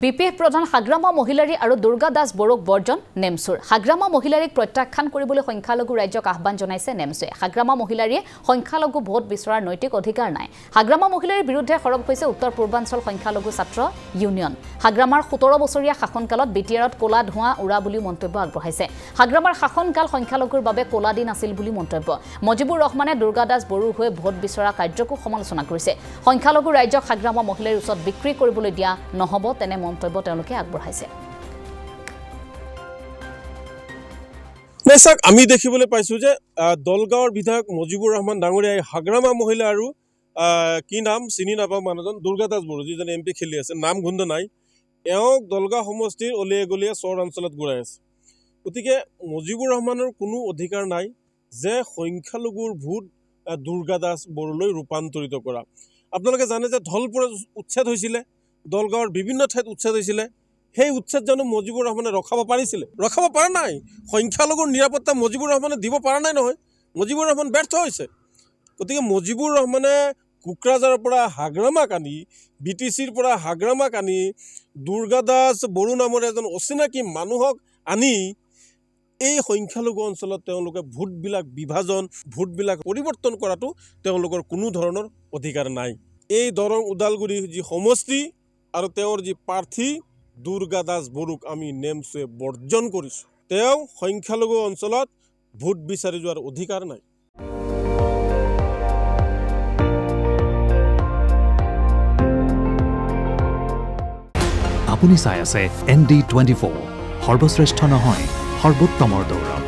BPF প্ৰধান হাগ্ৰামা মহিলাৰী আৰু দুৰ্গা দাস বড়োক বৰ্জন নেমছুৰ হাগ্ৰামা মহিলাৰীক প্ৰত্যাখ্যান কৰিবলৈ সংখ্যালঘু ৰাজ্যক আহ্বান জনাইছে নেমছুৱে হাগ্ৰামা মহিলাৰীয়ে সংখ্যালঘু ভোট বিচৰাৰ নৈতিক অধিকাৰ নাই হাগ্ৰামা মহিলাৰীৰ বিৰুদ্ধে সৰব হৈছে উত্তৰ পূৰ্বাঞ্চল সংখ্যালঘু ছাত্ৰ ইউনিয়ন হাগ্ৰামাৰ 17 বছৰীয়া শাসনকালত বিটিআৰত কোলা ধোঁৱা উৰা বুলি মন্তব্য আগবঢ়াইছে হাগ্ৰামাৰ শাসনকাল সংখ্যালঘুৰ বাবে কোলা দিন আছিল বুলি মন্তব্য মজিবুৰ ৰহমানে দুৰ্গা দাস বড়ো হৈ ভোট বিচৰা কাৰ্যকো সমালোচনা কৰিছে সংখ্যালঘু ৰাজ্যক হাগ্ৰামা মহিলাৰীৰ ওচৰত বিক্ৰী কৰিবলৈ দিয়া নহব তেনে মন্তব্য তেওঁলোকে আগবঢ়াইছে নেসাক আমি দেখিবলৈ পাইছো যে দলগাঁৱৰ বিধায়ক মজিবুৰ ৰহমান ডাঙৰীয়াই হাগ্ৰামা মহিলা আৰু কি নাম চিনি নাপাও মানুহজন দুৰ্গা দাস বড়ো যিজন এমপি খেলি আছে নাম গুন্ধ নাই এওক দলগাঁও সমষ্টিৰ অলিয়ে গলিয়ে চৰ অঞ্চলত ঘূৰাই আছে গতিকে মজিবুৰ ৰহমানৰ কোনো অধিকাৰ নাই যে সংখ্যালঘুৰ ভোট দুৰ্গা দাস বড়োলৈ ৰূপান্তৰিত কৰা আপোনালোকে জানে যে ধলপুৰত উচ্ছেদ হৈছিলে দলগাঁৱৰ বিভিন্ন ঠাইত উচ্ছেদ হৈছিলে সেই উচ্ছেদ জানো মজিবুৰ ৰহমানে ৰখাব পাৰিছিলে ৰখাব পৰা নাই সংখ্যালঘুৰ নিৰাপত্তা মজিবুৰ ৰহমানে দিব পৰা নাই নহয় মজিবুৰ ৰহমান ব্যৰ্থ হৈছে গতিকে মজিবুৰ ৰহমানে কুকৰাঝাৰৰ পৰা হাগ্ৰামাক আনি বিটিচিৰ পৰা হাগ্ৰামাক আনি দুৰ্গা দাস বড়ো নামৰ এজন অচিনাকি মানুহক আনি এই সংখ্যালঘু অঞ্চলত তেওঁলোকে ভোটবিলাক বিভাজন ভোটবিলাক পৰিৱৰ্তন কৰাটো তেওঁলোকৰ কোনো ধৰণৰ অধিকাৰ নাই এই দৰং উদালগুৰি যি সমষ্টি আৰু তেওঁৰ যি প্ৰাৰ্থী দুৰ্গা দাস বড়োক আমি নেমছুৱে বৰ্জন কৰিছোঁ তেওঁ সংখ্যালঘু অঞ্চলত ভোট বিচাৰি যোৱাৰ অধিকাৰ নাই আপুনি চাই আছে ND24 সৰ্বশ্ৰেষ্ঠ নহয় সৰ্বোত্তমৰ দৌৰ